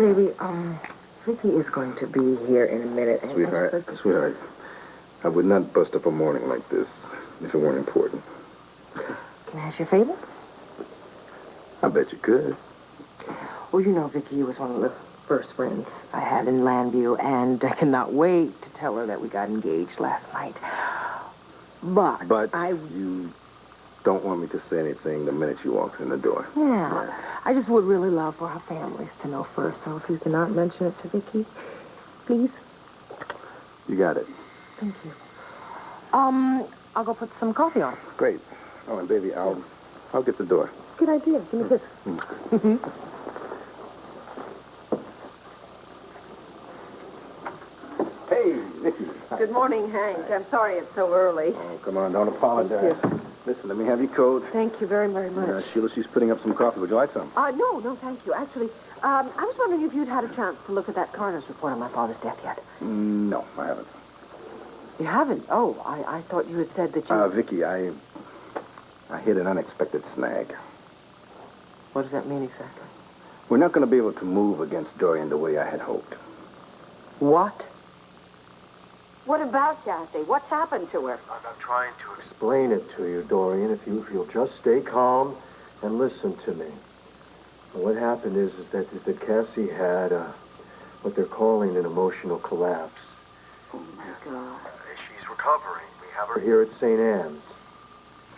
Baby, Vicky is going to be here in a minute. Sweetheart, I would not bust up a morning like this if it weren't important. Can I ask your favor? I bet you could. Well, you know Vicky was one of the first friends I had in Landview, and I cannot wait to tell her that we got engaged last night. But you don't want me to say anything the minute she walks in the door. Yeah. I just would really love for our families to know first, so if you cannot mention it to Vicky, please. You got it. Thank you. I'll go put some coffee on. Great. Oh, and baby, I'll get the door. Good idea. Give me this. Hey, Vicky. Good morning, Hank. I'm sorry it's so early. Oh, come on, don't apologize. Listen, let me have your coat. Thank you very, very much. Sheila, she's putting up some coffee. Would you like some? No, thank you. Actually, I was wondering if you'd had a chance to look at that coroner's report on my father's death yet. No, I haven't. You haven't? Oh, I thought you had said that you... Vicky, I hit an unexpected snag. What does that mean exactly? We're not going to be able to move against Dorian the way I had hoped. What? What about Kathy? What's happened to her? I'm trying to explain it to you, Dorian, if you'll just stay calm and listen to me. What happened is that Cassie had what they're calling an emotional collapse. Oh, my God. She's recovering. We have her here at St. Anne's.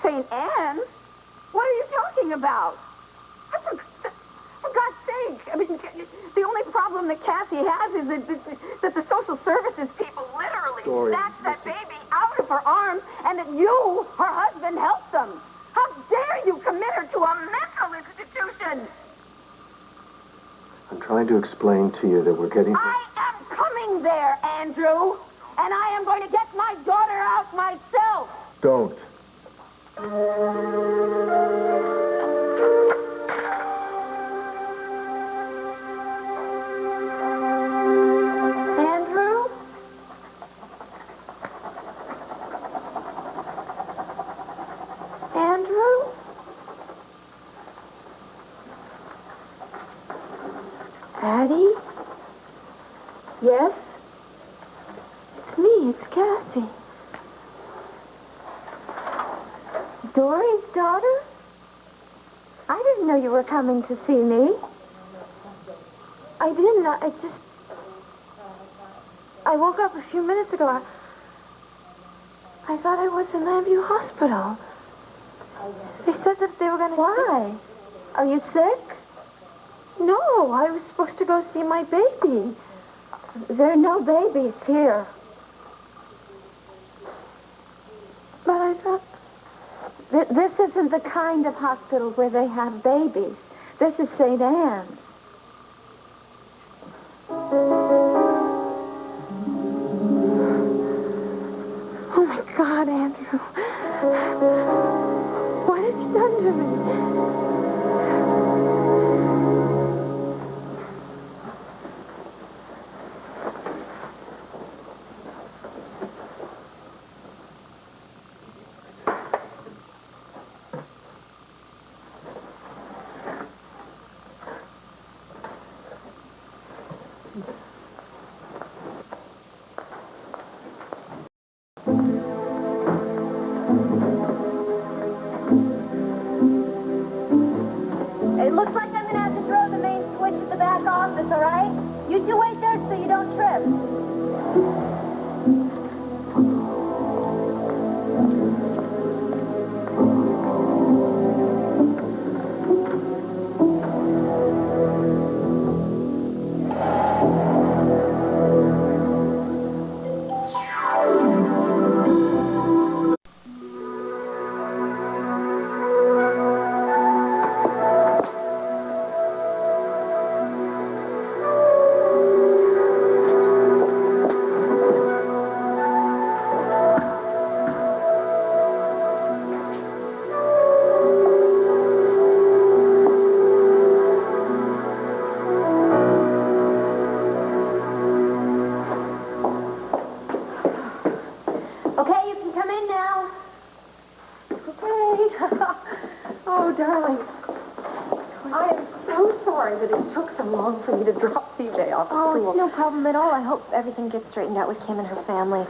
St. Anne's? What are you talking about? For God's sake. I mean, the only problem that Cassie has is that the social services people literally snatched that baby out of her arms and that you, her husband, helped them. How dare you commit her to a mental institution? I'm trying to explain to you that we're getting... I am coming there, Andrew, and I am going to get my daughter out myself. Don't. Andrew? Andrew? Addie? Yes? It's me, it's Cassie. Dory's daughter? I didn't know you were coming to see me. I didn't. I woke up a few minutes ago. I thought I was in Landview Hospital. They said that they were going to... Why? Are you sick? No, I was supposed to go see my baby. There are no babies here. But I thought... This isn't the kind of hospital where they have babies. This is St. Anne's. Oh, my God, Andrew. What have you done to me? It looks like I'm going to have to throw the main switch at the back office, all right? You two wait there so you don't trip. Okay, you can come in now. Okay. Oh, darling. I am so sorry. sorry that it took so long for me to drop CJ off at Oh, school. it's no problem at all. I hope everything gets straightened out with Kim and her family.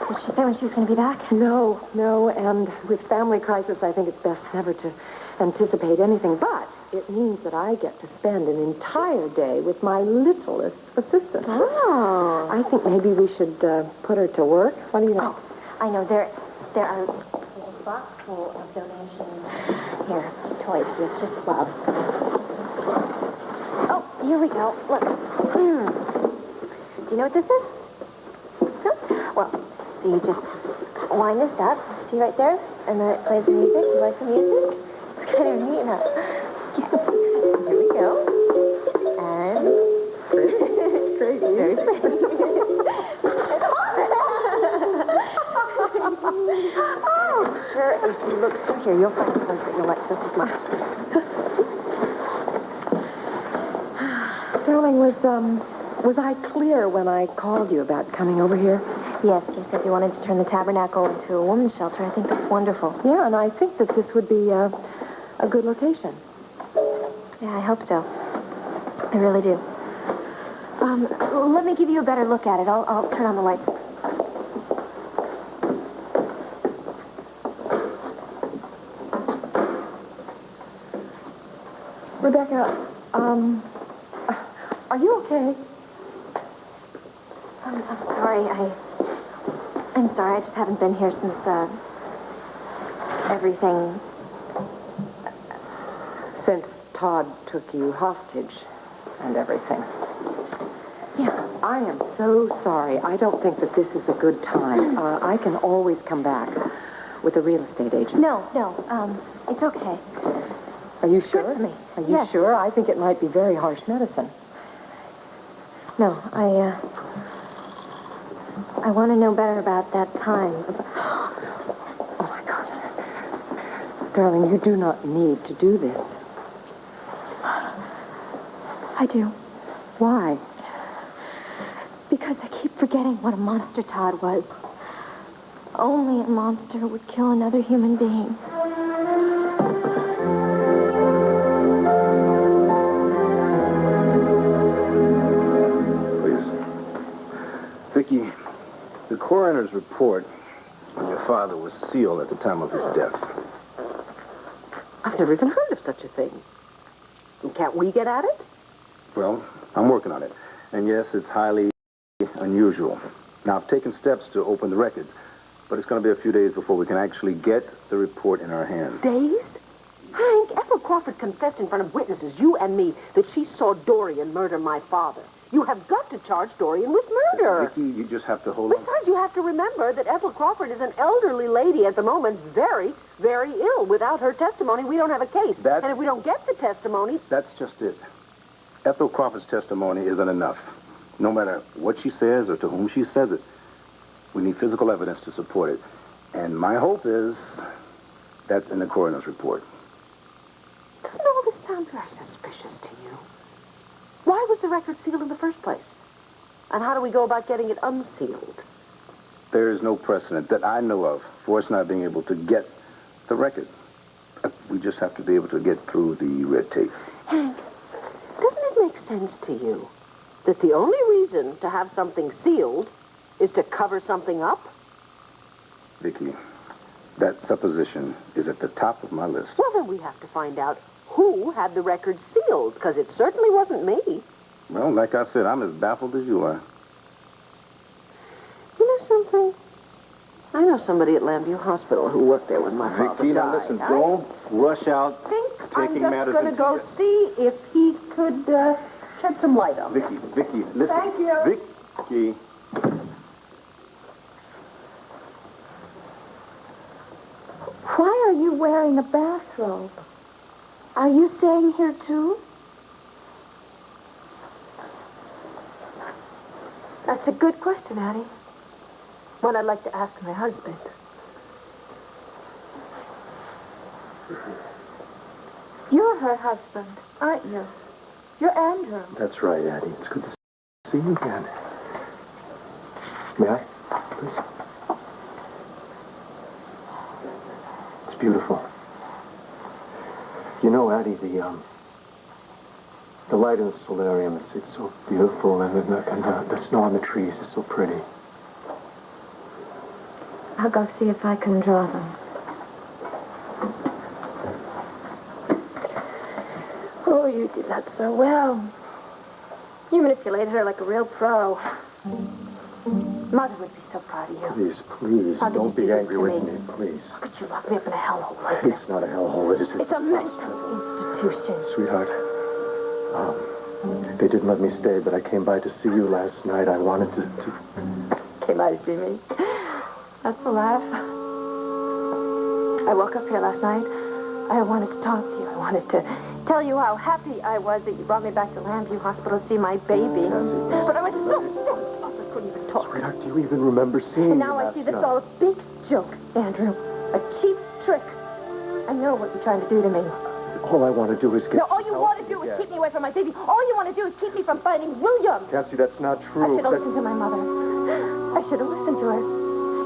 Did she say when she was going to be back? No, and with family crisis, I think it's best never to anticipate anything, but it means that I get to spend an entire day with my littlest assistant. Oh. I think maybe we should put her to work. What do you think? Oh, I know. There are a box full of donations. Here, toys. It's just love. Oh, here we go. Look. Do you know what this is? No? Well, so you just wind this up. See right there? And then it plays the music. You like the music? It's kind of neat, huh? Here we go. And... Great. Very pretty. Sure, if you look through here, you'll find clothes that you'll like just as much. Darling, was I clear when I called you about coming over here? Yes, you said you wanted to turn the tabernacle into a woman's shelter. I think that's wonderful. Yeah, and I think that this would be a good location. Yeah, I hope so. I really do. Let me give you a better look at it. I'll turn on the lights. Rebecca, are you okay? I'm sorry. I'm sorry. I just haven't been here since, everything. Since Todd took you hostage and everything. Yeah. I am so sorry. I don't think that this is a good time. I can always come back with a real estate agent. No, it's okay. Are you sure? Good for me. Are you Yes. sure? I think it might be very harsh medicine. No, I want to know better about that time. Oh, my God. Darling, you do not need to do this. I do. Why? Because I keep forgetting what a monster Todd was. Only a monster would kill another human being. Please. Vicky, the coroner's report on your father was sealed at the time of his death. I've never even heard of such a thing. Can't we get at it? Well, I'm working on it. And yes, it's highly unusual. Now, I've taken steps to open the records, but it's going to be a few days before we can actually get the report in our hands. Days? Hank, Ethel Crawford confessed in front of witnesses, you and me, that she saw Dorian murder my father. You have got to charge Dorian with murder. Vicky, you just have to hold on. Besides, you have to remember that Ethel Crawford is an elderly lady at the moment, very, very ill. Without her testimony, we don't have a case. And if we don't get the testimony... That's just it. Ethel Crawford's testimony isn't enough. No matter what she says or to whom she says it, we need physical evidence to support it. And my hope is that's in the coroner's report. Doesn't all this sound very suspicious to you? Why was the record sealed in the first place? And how do we go about getting it unsealed? There is no precedent that I know of for us not being able to get the record. We just have to be able to get through the red tape. Hank, doesn't it make sense to you that the only reason to have something sealed is to cover something up? Vicky, that supposition is at the top of my list. Well, then we have to find out who had the record sealed, because it certainly wasn't me. Well, like I said, I'm as baffled as you are. You know something? I know somebody at Lambview Hospital who worked there when my father Vicky, now died. listen, don't rush out taking I'm matters just going to into go your... see if he could shed some light on it. Vicky, listen. Thank you. Vicky. Why are you wearing a bathrobe? Are you staying here too? That's a good question, Addie. One I'd like to ask my husband. You're her husband, aren't you? You're Andrew. That's right, Addie. It's good to see you again. May I? Please. It's beautiful. You know, Addie, The light in the solarium, it's so beautiful, and the snow on the trees is so pretty. I'll go see if I can draw them. Oh, you did that so well. You manipulated her like a real pro. Mother would be so proud of you. Please, How did don't you be do this angry to with me? me, please. How could you lock me up in a hellhole like this? It's not a hellhole, It's a mental institution. Sweetheart, they didn't let me stay, but I came by to see you last night. I wanted to... Came by to see me. That's a laugh. I woke up here last night. I wanted to talk to you. I wanted to tell you how happy I was that you brought me back to Lambview Hospital to see my baby. But I was so I couldn't even talk. Sweetheart, do you even remember seeing And me now I last see this night? all a big joke, Andrew. A cheap trick. I know what you're trying to do to me. All I want to do is get... No, all you want to do is keep me away from my baby. All you want to do is keep me from finding William. Cassie, that's not I true. should have listened to my mother. I should have listened to her.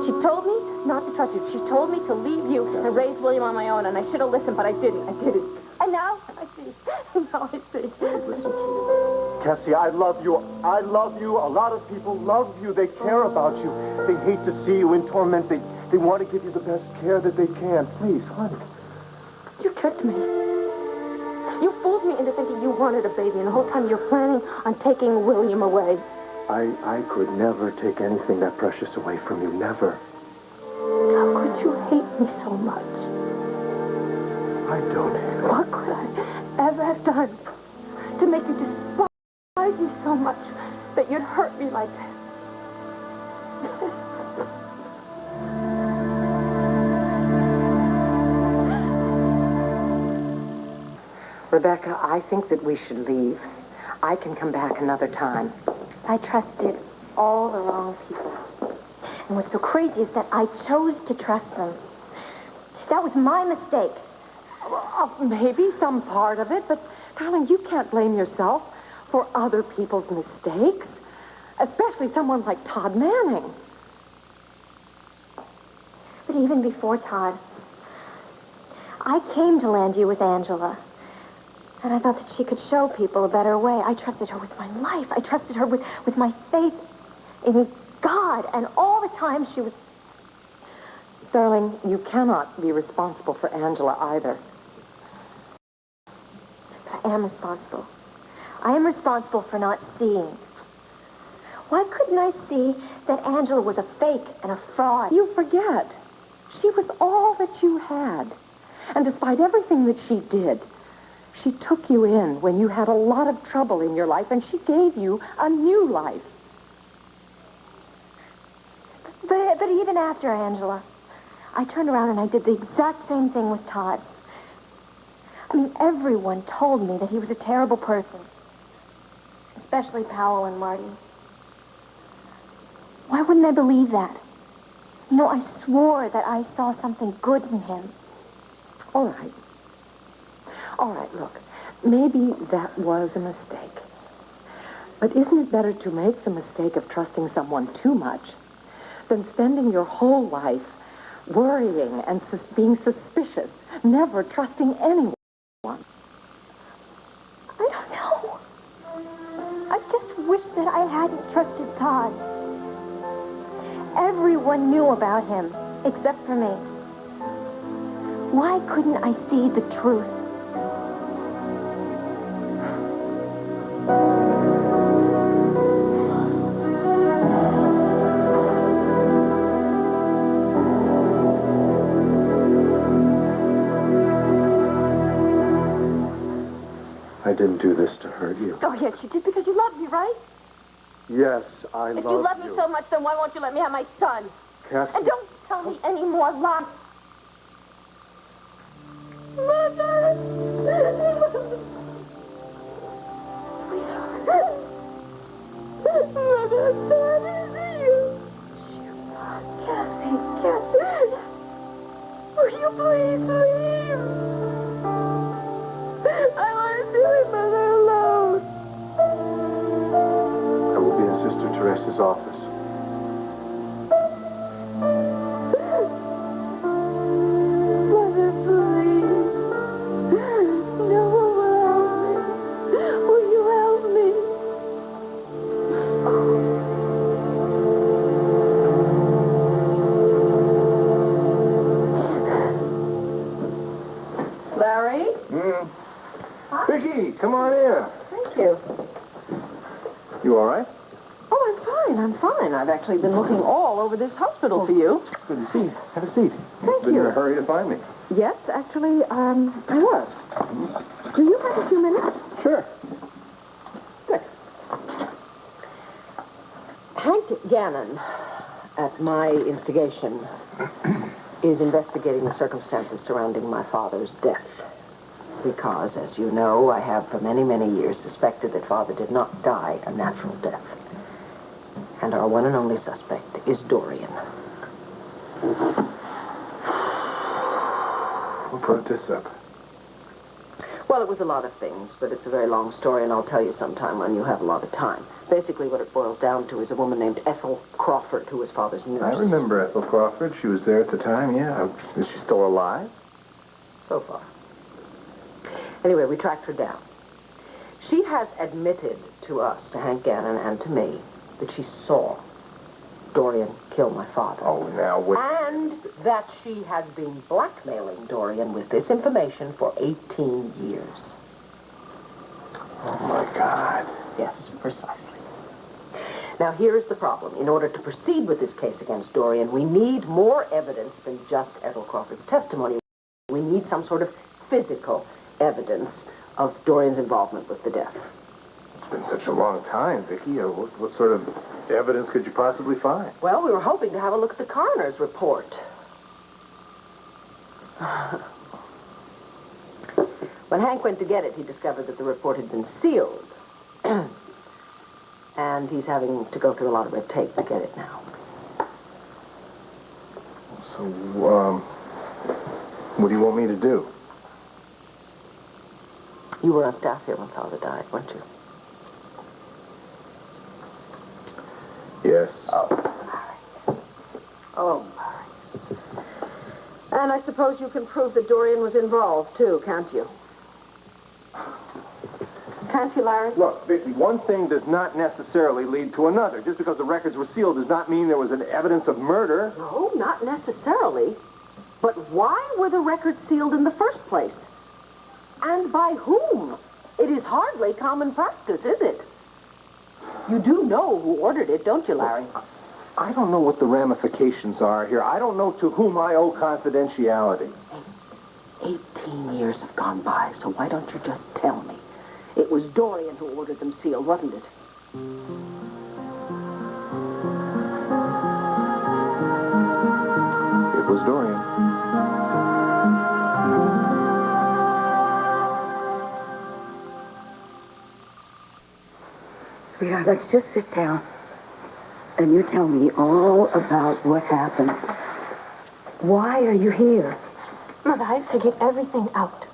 She told me not to trust you. She told me to leave you and raise William on my own, and I should have listened, but I didn't. I didn't. And now I see. Now I see. Listen to me. Cassie, I love you. I love you. A lot of people love you. They care about you. They hate to see you in torment. They want to give you the best care that they can. Please, honey. You tricked me. You fooled me into thinking you wanted a baby, and the whole time you're planning on taking William away. I could never take anything that precious away from you. Never. How could you hate me so much? I don't hate you. What could I ever have done to make you despise me so much that you'd hurt me like this? Rebecca, I think that we should leave. I can come back another time. I trusted all the wrong people. And what's so crazy is that I chose to trust them. That was my mistake. Maybe some part of it, but, darling, you can't blame yourself for other people's mistakes, especially someone like Todd Manning. But even before Todd, I came to Lambview with Angela. And I thought that she could show people a better way. I trusted her with my life. I trusted her with my faith in God. And all the time she was... Darling, you cannot be responsible for Angela either. But I am responsible. I am responsible for not seeing. Why couldn't I see that Angela was a fake and a fraud? You forget. She was all that you had. And despite everything that she did, she took you in when you had a lot of trouble in your life, and she gave you a new life. But even after Angela, I turned around and I did the exact same thing with Todd. I mean, everyone told me that he was a terrible person. Especially Powell and Marty. Why wouldn't I believe that? You know, I swore that I saw something good in him. All right. All right, look, maybe that was a mistake. But isn't it better to make the mistake of trusting someone too much than spending your whole life worrying and being suspicious, never trusting anyone? I don't know. I just wish that I hadn't trusted Todd. Everyone knew about him, except for me. Why couldn't I see the truth? I didn't do this to hurt you. Oh, yes, you did because you love me, right? Yes, I If love you love me so much, then why won't you let me have my son? Cassie. And don't tell me any more lies. Mother! Mother, Daddy, you. Cassie. Will you please leave? I want to be with Mother alone. I will be in Sister Teresa's office. Larry? Vicky, come on in. Thank you. You all right? Oh, I'm fine. I've actually been looking all over this hospital for you. Good to see you. Have a seat. Thank Been in you. a hurry to find me. Yes, actually, I was. Do you have a few minutes? Sure. Hank Gannon, at my instigation, is investigating the circumstances surrounding my father's death. Because, as you know, I have for many, many years suspected that Father did not die a natural death. And our one and only suspect is Dorian. Who brought this up? Well, it was a lot of things, but it's a very long story, and I'll tell you sometime when you have a lot of time. Basically, what it boils down to is a woman named Ethel Crawford, who was Father's nurse. I remember Ethel Crawford. She was there at the time, yeah. Is she still alive? So far. Anyway, we tracked her down. She has admitted to us, to Hank Gannon and to me, that she saw Dorian kill my father. Oh, now wait. And that she had been blackmailing Dorian with this information for 18 years. Oh, my God. Yes, precisely. Now, here's the problem. In order to proceed with this case against Dorian, we need more evidence than just Ethel Crawford's testimony. We need some sort of physical evidence of Dorian's involvement with the death. It's been such a long time, Vicky. What sort of evidence could you possibly find? Well, we were hoping to have a look at the coroner's report. When Hank went to get it, he discovered that the report had been sealed. And he's having to go through a lot of red tape to get it now. So, what do you want me to do? You were on staff here when Father died, weren't you? Yes. Oh, Murray. And I suppose you can prove that Dorian was involved, too, can't you? Can't you, Larry? Look, Vicky, one thing does not necessarily lead to another. Just because the records were sealed does not mean there was an evidence of murder. No, not necessarily. But why were the records sealed in the first place? And by whom? It is hardly common practice, is it? You do know who ordered it, don't you, Larry? I don't know what the ramifications are here. I don't know to whom I owe confidentiality. 18 years have gone by, so why don't you just tell me? It was Dorian who ordered them sealed, wasn't it? It was Dorian. Sweetheart, let's just sit down. And you tell me all about what happened. Why are you here? Mother, I figured everything out.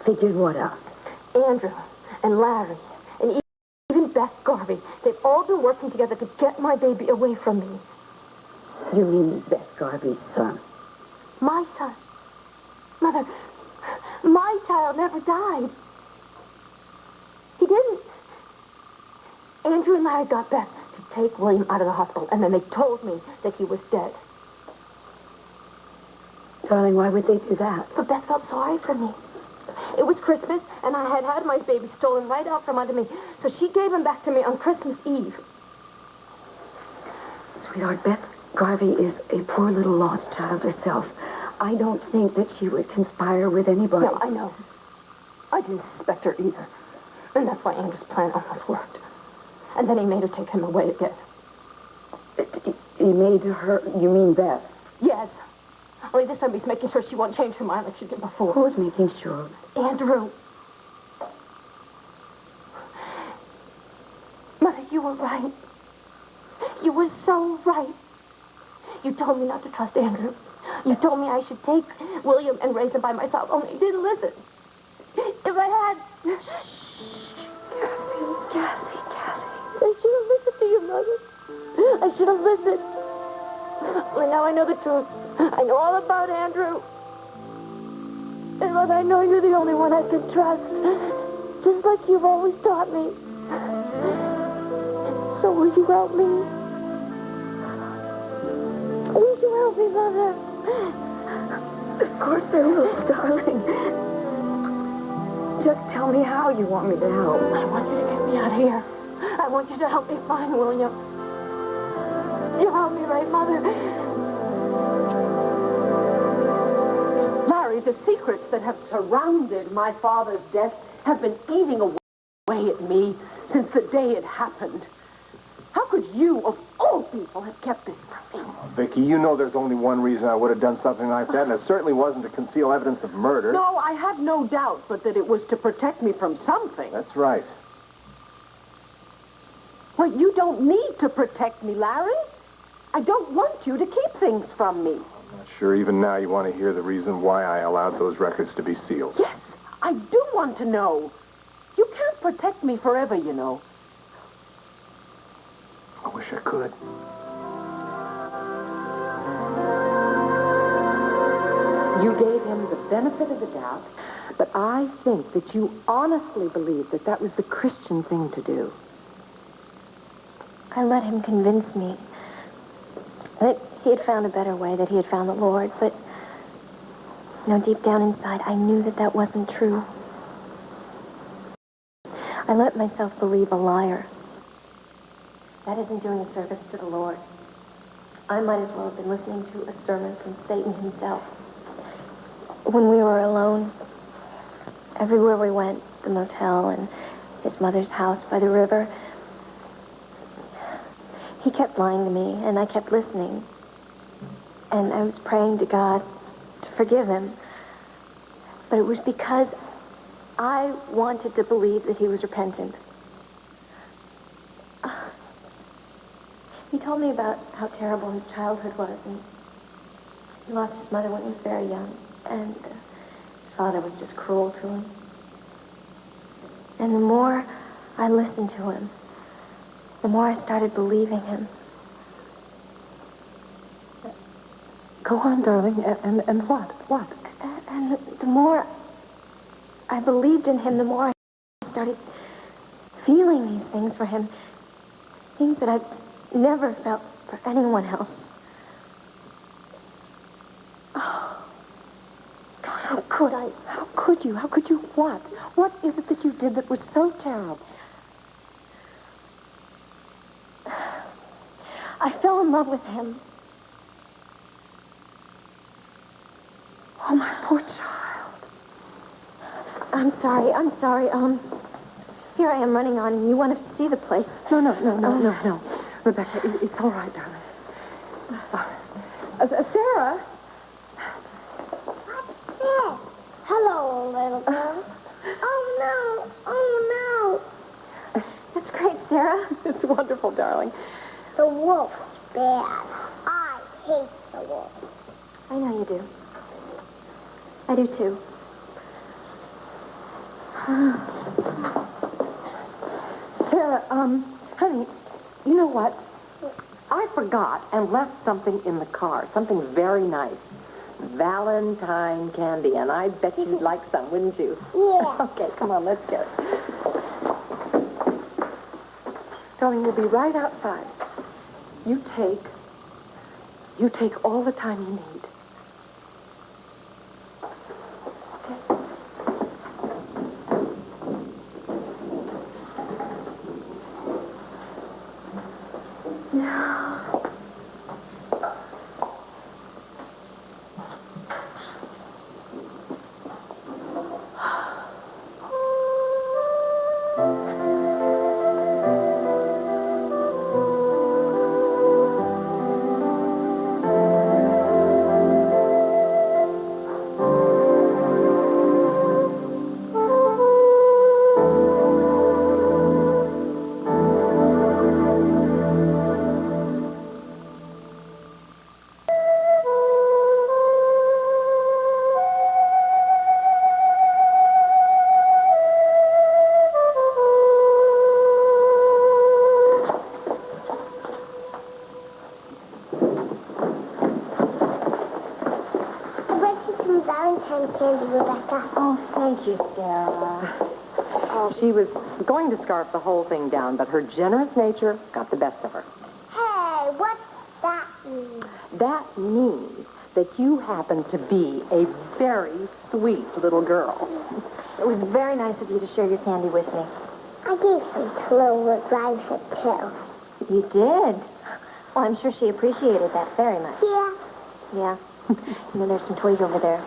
Figured what out? Andrew and Larry and even Beth Garvey, they've all been working together to get my baby away from me. You mean Beth Garvey's son? My son. Mother, my child never died. He didn't. Andrew and Larry got Beth to take William out of the hospital, and then they told me that he was dead. Darling, why would they do that? But Beth felt sorry for me. It was Christmas, and I had my baby stolen right out from under me, so she gave him back to me on Christmas Eve. Sweetheart, Beth Garvey is a poor little lost child herself. I don't think that she would conspire with anybody. No, I know. I didn't suspect her either. And that's why Andrew's plan almost worked. And then he made her take him away again. He made her, you mean Beth? Yes. Only this time he's making sure she won't change her mind like she did before. Who's making sure? Andrew. Mother, you were right. You were so right. You told me not to trust Andrew. You told me I should take William and raise him by myself, only you didn't listen. If I had... Cassie. I should have listened to you, Mother. I should have listened. Only now I know the truth. I know all about Andrew. And Mother, I know you're the only one I can trust. Just like you've always taught me. So will you help me? Will you help me, Mother? Of course I will, darling. do you want me to help? I want you to get me out of here. I want you to help me find William. You help me, right, Mother? Larry, the secrets that have surrounded my father's death have been eating away at me since the day it happened. How could you, of all people, have kept this from me? Vicky, you know there's only one reason I would have done something like that, and it certainly wasn't to conceal evidence of murder. No, I had no doubt, but that it was to protect me from something. That's right. Well, you don't need to protect me, Larry. I don't want you to keep things from me. I'm not sure even now you want to hear the reason why I allowed those records to be sealed. Yes, I do want to know. You can't protect me forever, you know. I wish I could. You gave him the benefit of the doubt, but I think that you honestly believe that that was the Christian thing to do. I let him convince me that he had found a better way, that he had found the Lord, but, deep down inside, I knew that that wasn't true. I let myself believe a liar. That isn't doing a service to the Lord. I might as well have been listening to a sermon from Satan himself. When we were alone, everywhere we went, the motel and his mother's house by the river, he kept lying to me, and I kept listening. And I was praying to God to forgive him. But it was because I wanted to believe that he was repentant. He told me about how terrible his childhood was, and he lost his mother when he was very young, and his father was just cruel to him. And the more I listened to him, the more I started believing him. Go on, darling, and what? What? And the more I believed in him, the more I started feeling these things for him. Things that I've never felt for anyone else. Oh, God, how could I? How could you? How could you what? What is it that you did that was so terrible? I fell in love with him. Oh, my poor child. I'm sorry. Here I am running on, and you want to see the place. No. Rebecca, it's all right, darling. Sarah? What's this? Hello, little girl. Oh, no. That's great, Sarah. It's wonderful, darling. The wolf's bad. I hate the wolf. I know you do. I do, too. Sarah, honey, you know what? I forgot and left something in the car, something very nice. Valentine candy, and I bet you'd like some, wouldn't you? Yeah. Okay, come on, let's get it. Darling, we'll be right outside. You take all the time you need. Candy, Rebecca. Oh, thank you, Sarah. Oh, she was going to scarf the whole thing down, but her generous nature got the best of her. Hey, what's that mean? That means that you happen to be a very sweet little girl. It was very nice of you to share your candy with me. I gave some to Little Liza, too. You did? Well, I'm sure she appreciated that very much. Yeah. Yeah. There's some toys over there.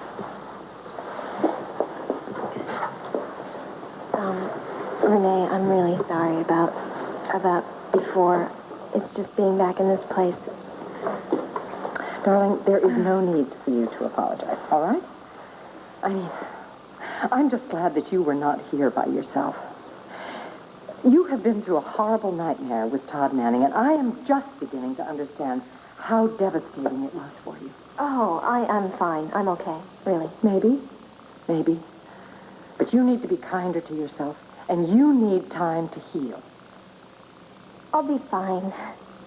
Renee, I'm really sorry about before. It's just being back in this place. Darling, there is no need for you to apologize, all right? I mean, I'm just glad that you were not here by yourself. You have been through a horrible nightmare with Todd Manning, and I am just beginning to understand how devastating it was for you. Oh, I'm fine. I'm okay, really. Maybe. But you need to be kinder to yourself, and you need time to heal. I'll be fine.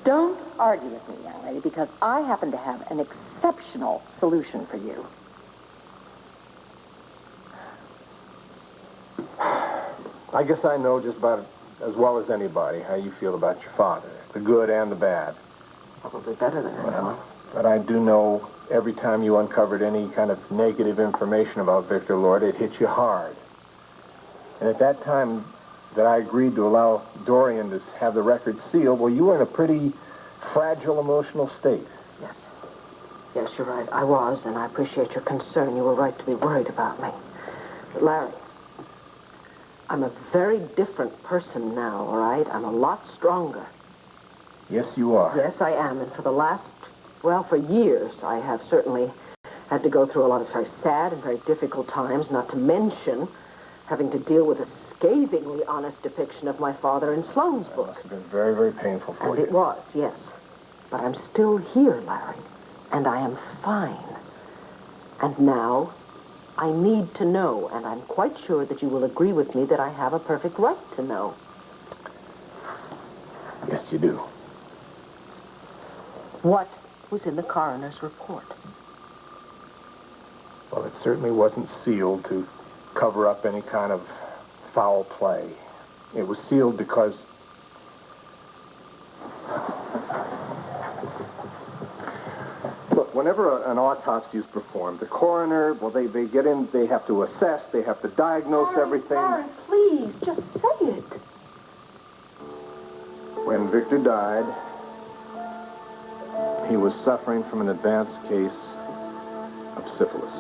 Don't argue with me, young lady, because I happen to have an exceptional solution for you. I guess I know just about as well as anybody how you feel about your father, the good and the bad. Probably better than anyone. But I do know every time you uncovered any kind of negative information about Victor Lord, it hit you hard. And at that time that I agreed to allow Dorian to have the record sealed, well, you were in a pretty fragile emotional state. Yes, you're right. I was, and I appreciate your concern. You were right to be worried about me. But Larry, I'm a very different person now, all right? I'm a lot stronger. Yes, you are. Yes, I am. And for for years, I have certainly had to go through a lot of very sad and very difficult times, not to mention having to deal with a scathingly honest depiction of my father in Sloane's book. It's been very, very painful for And you. it was, yes. But I'm still here, Larry, and I am fine. And now, I need to know, and I'm quite sure that you will agree with me that I have a perfect right to know. Yes, you do. What was in the coroner's report? Well, it certainly wasn't sealed to cover up any kind of foul play. It was sealed because look, whenever an autopsy is performed, the coroner, well, they get in, they have to assess, they have to diagnose everything. Larry, please, just say it. When Victor died, he was suffering from an advanced case of syphilis.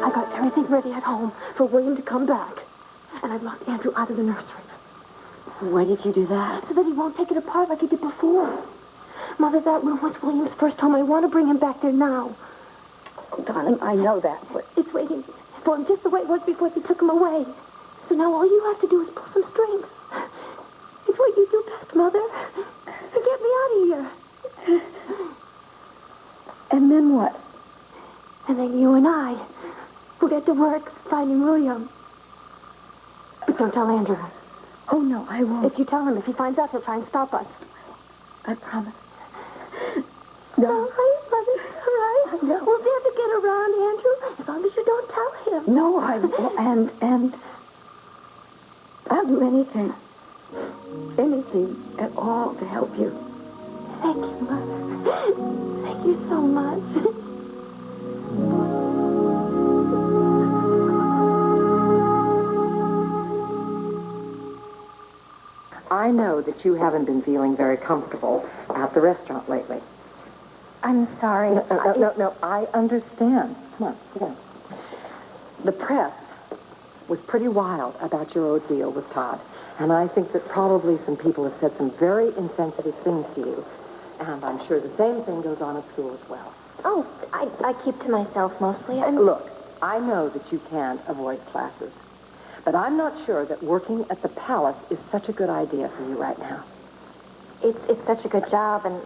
I got everything ready at home for William to come back. And I've locked Andrew out of the nursery. Why did you do that? So that he won't take it apart like he did before. Mother, that room was William's first home. I want to bring him back there now. Oh, darling, I know that, but It's waiting for him just the way it was before they took him away. So now all you have to do is pull some strings. It's what you do best, Mother. And get me out of here. and then what? And then you and I will get to work finding William. But don't tell Andrew. Oh, no, I won't. If you tell him, if he finds out, he'll try and stop us. I promise. All right, Mother, all right. No. We'll be able to get around, Andrew, as long as you don't tell him. No, I won't. And I'll do anything. Anything at all to help you. Thank you, Mother. Thank you so much. I know that you haven't been feeling very comfortable at the restaurant lately. I'm sorry. No, I understand. Come on, sit down. The press was pretty wild about your ordeal with Todd, and I think that probably some people have said some very insensitive things to you, and I'm sure the same thing goes on at school as well. Oh, I keep to myself mostly. Look, I know that you can't avoid classes, but I'm not sure that working at the Palace is such a good idea for you right now. It's such a good job, and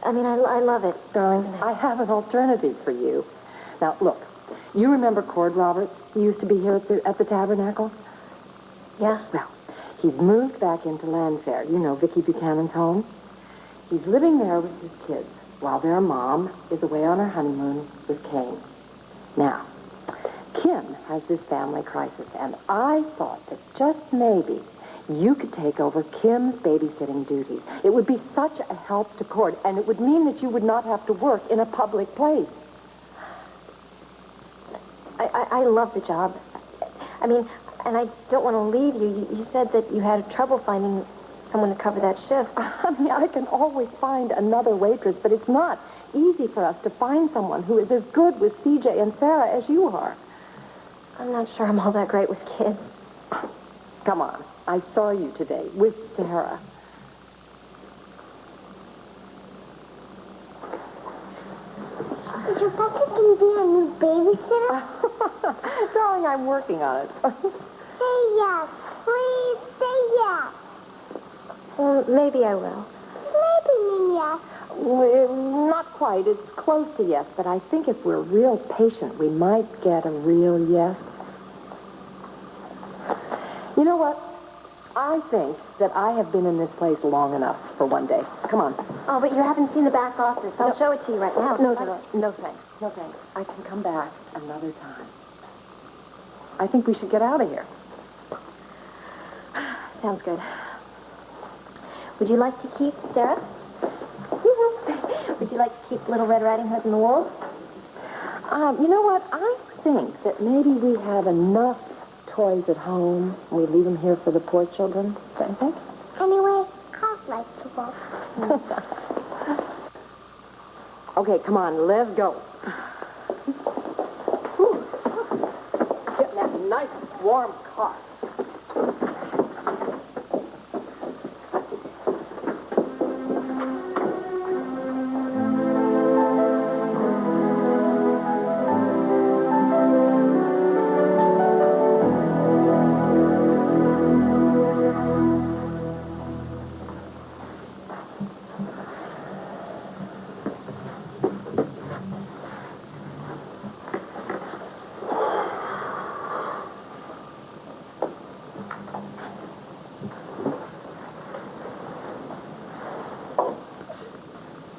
I love it, darling. I have an alternative for you. Now, look, you remember Cord Roberts? He used to be here at the Tabernacle? Yeah. Well, he's moved back into Landfair. You know, Vicki Buchanan's home. He's living there with his kids while their mom is away on her honeymoon with Kane. Now, Kim has this family crisis, and I thought that just maybe you could take over Kim's babysitting duties. It would be such a help to Cord, and it would mean that you would not have to work in a public place. I love the job. I mean, and I don't want to leave you. You said that you had trouble finding someone to cover that shift. I mean, I can always find another waitress, but it's not easy for us to find someone who is as good with CJ and Sarah as you are. I'm not sure I'm all that great with kids. Come on. I saw you today with Sarah. Is Rebecca going to be a new babysitter? Darling, I'm working on it. Say yes. Please say yes. Well, maybe I will. Maybe mean yes. Well, not quite. It's close to yes, but I think if we're real patient, we might get a real yes. You know what? I think that I have been in this place long enough for one day. Come on. Oh, but you haven't seen the back office. I'll show it to you right now. No, thanks. No, thanks. I can come back another time. I think we should get out of here. Sounds good. Would you like to keep Sarah? Would you like to keep Little Red Riding Hood in the wool? You know what? I think that maybe we have enough toys at home. We leave them here for the poor children. Don't you think? Anyway, I'd like to walk. Okay, come on. Let's go. Whew. Get in that nice, warm car.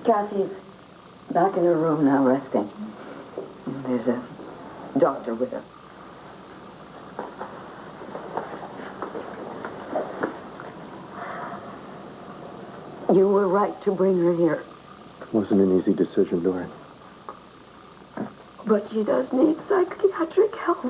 Cassie's back in her room now, resting. There's a doctor with her. You were right to bring her here. Wasn't an easy decision, Dorian. But she does need psychiatric help.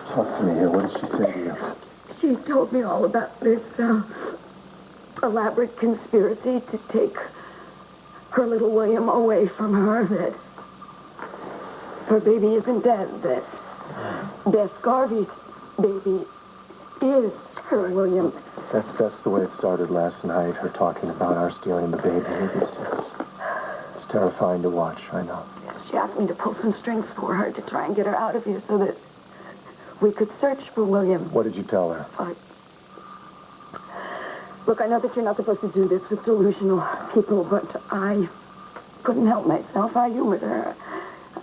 Talk to me here. What did she say to you? She told me all about this elaborate conspiracy to take her little William away from her, that her baby isn't dead, that Beth Garvey's baby is her William. That's the way it started last night, her talking about our stealing the baby. It's terrifying to watch, I know. She asked me to pull some strings for her to try and get her out of here so that we could search for William. What did you tell her? Look, I know that you're not supposed to do this with delusional people, but I couldn't help myself. I humored her.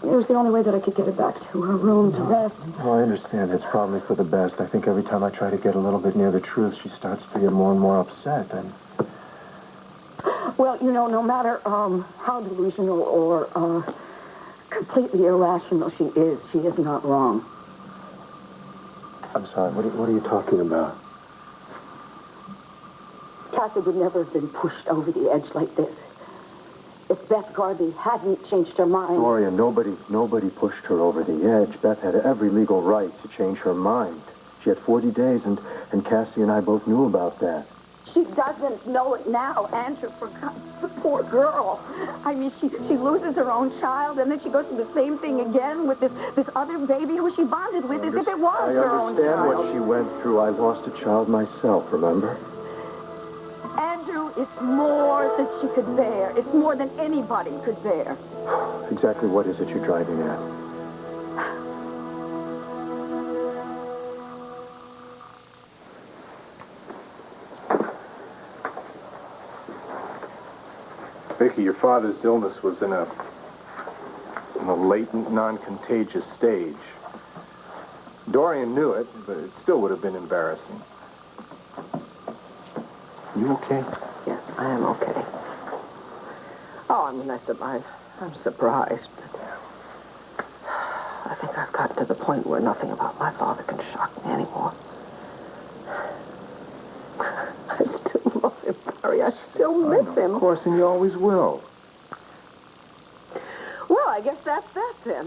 It was the only way that I could get her back to her room to rest. Oh, I understand. It's probably for the best. I think every time I try to get a little bit near the truth, she starts to get more and more upset. And well, you know, no matter how delusional or completely irrational she is not wrong. I'm sorry, what are you talking about? Cassie would never have been pushed over the edge like this if Beth Garvey hadn't changed her mind. Gloria, nobody pushed her over the edge. Beth had every legal right to change her mind. She had 40 days, and Cassie and I both knew about that. She doesn't know it now, Andrew, the poor girl. I mean, she loses her own child, and then she goes through the same thing again with this other baby who she bonded with as if it was her own child. I understand what she went through. I lost a child myself, remember? Andrew, it's more than she could bear. It's more than anybody could bear. Exactly what is it you're driving at? Vicky, your father's illness was in a latent, non-contagious stage. Dorian knew it, but it still would have been embarrassing. You okay? Yes, I am okay. Oh, I mean, I'm surprised. I think I've gotten to the point where nothing about my father can shock me anymore. I still love him, Harry. I still miss him. Of course, and you always will. Well, I guess that's that then.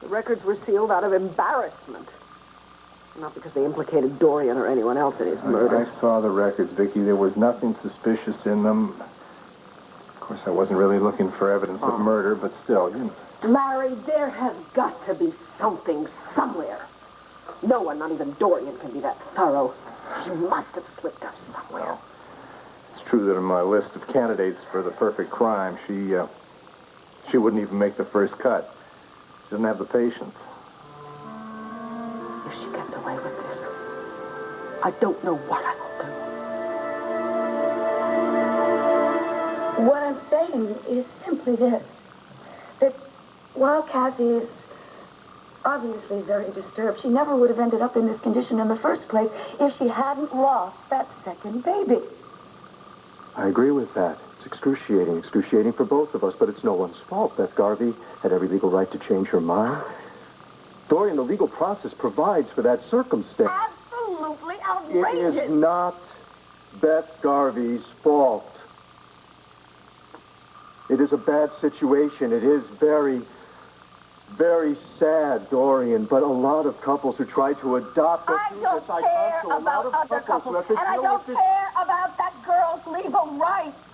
The records were sealed out of embarrassment. Not because they implicated Dorian or anyone else in his murder. I saw the records, Vicky. There was nothing suspicious in them. Of course, I wasn't really looking for evidence of murder, but still, you know. Larry, there has got to be something somewhere. No one, not even Dorian, can be that thorough. She must have slipped up somewhere. It's true that on my list of candidates for the perfect crime, she wouldn't even make the first cut. She doesn't have the patience. If she gets away with this, I don't know what I will do. What I'm saying is simply this. That while Cassie is obviously very disturbed, she never would have ended up in this condition in the first place if she hadn't lost that second baby. I agree with that. It's excruciating for both of us, but it's no one's fault. Beth Garvey had every legal right to change her mind. Dorian, the legal process provides for that circumstance. Absolutely outrageous. It is not Beth Garvey's fault. It is a bad situation. It is very, very sad, Dorian, but a lot of couples who try to adopt... I don't care about other couples, and I don't care about that girl's legal rights.